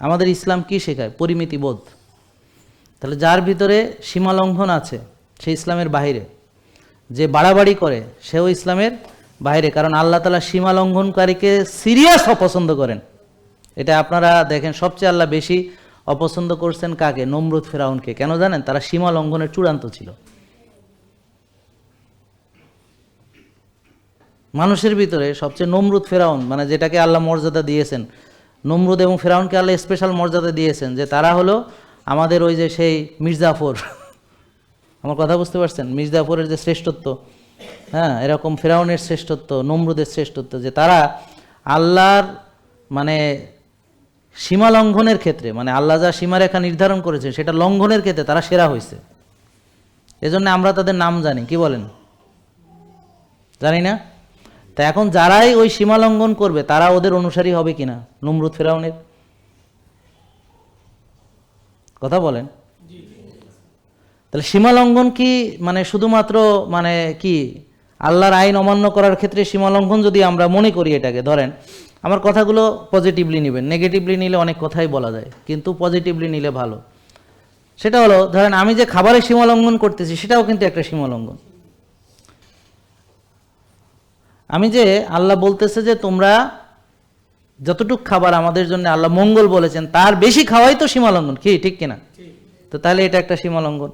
আমাদের ইসলাম কি শেখায়? পরিমিতিবোধ। তাহলে যার ভিতরে সীমা লঙ্ঘন আছে সে ইসলামের বাইরে, যে বাড়াবাড়ি করে সেও ইসলামের বাইরে। কারণ আল্লাহ তাআলা সীমা লঙ্ঘনকারীকে সিরিয়াস অপছন্দ করেন। এটা আপনারা দেখেন, সবচেয়ে আল্লাহ বেশি অপছন্দ করছেন কাকে? নমরুদ, ফেরাউনকে। কেন জানেন? তারা সীমা লঙ্ঘনের চূড়ান্ত ছিল। মানুষের ভিতরে সবচেয়ে নমরুদ ফেরাউন, মানে যেটাকে আল্লাহ মর্যাদা দিয়েছেন, নমরুদ এবং ফেরাউনকে আল্লাহ স্পেশাল মর্যাদা দিয়েছেন, যে তারা হলো আমাদের ওই যে সেই মির্জাফর আমার কথা বুঝতে পারছেন? মির্জাফরের যে শ্রেষ্ঠত্ব, হ্যাঁ, এরকম ফেরাউনের শ্রেষ্ঠত্ব, নমরুদের শ্রেষ্ঠত্ব, যে তারা আল্লাহর মানে সীমা লঙ্ঘনের ক্ষেত্রে, মানে আল্লাহ যা সীমারেখা নির্ধারণ করেছে সেটা লঙ্ঘনের ক্ষেত্রে তারা সেরা হয়েছে। এজন্য আমরা তাদের নাম জানি। কি বলেন? জানি না? তা এখন যারাই ওই সীমা লঙ্ঘন করবে তারা ওদের অনুসারী হবে কিনা? নমরুদ, ফেরাউনের কথা বলেন। তাহলে সীমা লঙ্ঘন কি মানে শুধুমাত্র মানে কি আল্লাহর আইন অমান্য করার ক্ষেত্রে সীমা লঙ্ঘন যদি আমরা মনে করি, এটাকে ধরেন, আমার কথাগুলো পজিটিভলি নেবেন, নেগেটিভলি নিলে অনেক কথাই বলা যায়, কিন্তু পজিটিভলি নিলে ভালো। সেটা হলো, ধরেন আমি যে খাবারের সীমা লঙ্ঘন করতেছি সেটাও কিন্তু একটা সীমা লঙ্ঘন। আমি যে আল্লাহ বলতেছে যে তোমরা যতটুক খাবার আমাদের জন্য আল্লাহ মঙ্গল বলেছেন তার বেশি খাওয়াই তো সীমা লঙ্ঘন, কি ঠিক কিনা? তো তাহলে এটা একটা সীমা লঙ্ঘন।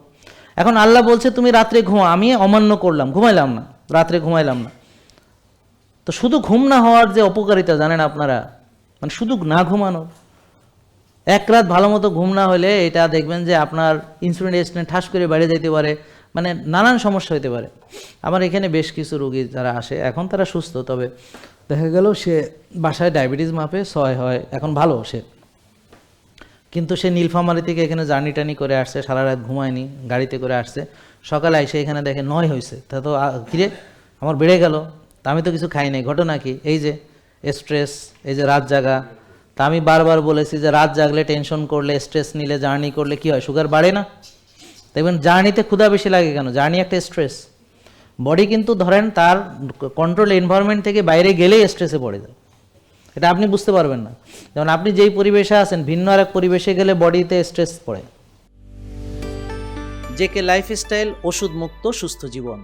এখন আল্লাহ বলছে তুমি রাত্রে ঘুমা, আমি অমান্য করলাম, ঘুমাইলাম না, রাত্রে ঘুমাইলাম না। তো শুধু ঘুম না হওয়ার যে অপকারিতা জানেন আপনারা, মানে শুধু না ঘুমানো, এক রাত ভালো মতো ঘুম না হলে এটা দেখবেন যে আপনার ইনসুলিন রেজিস্ট্যান্স ঠাস করে বেড়ে যেতে পারে, মানে নানান সমস্যা হতে পারে। আমার এখানে বেশ কিছু রোগী যারা আসে, এখন তারা সুস্থ, তবে দেখা গেল সে বাসায় ডায়াবেটিস মাপে 6 হয়, এখন ভালো সে, কিন্তু সে নীলফামারী থেকে এখানে জার্নি টার্নি করে আসছে, সারা রাত ঘুমায়নি, গাড়িতে করে আসছে, সকালে এসে এখানে দেখে 9 হয়েছে। তা তো কিরে আমার বেড়ে গেল, তা আমি তো কিছু খাই নাই। ঘটনা কি? এই যে স্ট্রেস, এই যে রাত জাগা। তা আমি বারবার বলেছি যে রাত জাগলে, টেনশন করলে, স্ট্রেস নিলে, জার্নি করলে কি হয়? সুগার বাড়ে না? দেখবেন জার্নিতে ক্ষুধা বেশি লাগে কেন? জার্নি একটা স্ট্রেস। বডি কিন্তু ধরেন তার কন্ট্রোল এনভায়রনমেন্ট থেকে বাইরে গেলেই স্ট্রেসে পড়ে যায়। এটা আপনি বুঝতে পারবেন না। যেমন আপনি যেই পরিবেশে আছেন, ভিন্ন আরেক পরিবেশে গেলে বডিতে স্ট্রেস পড়ে। জেকে লাইফস্টাইল, ওষুধ মুক্ত সুস্থ জীবন।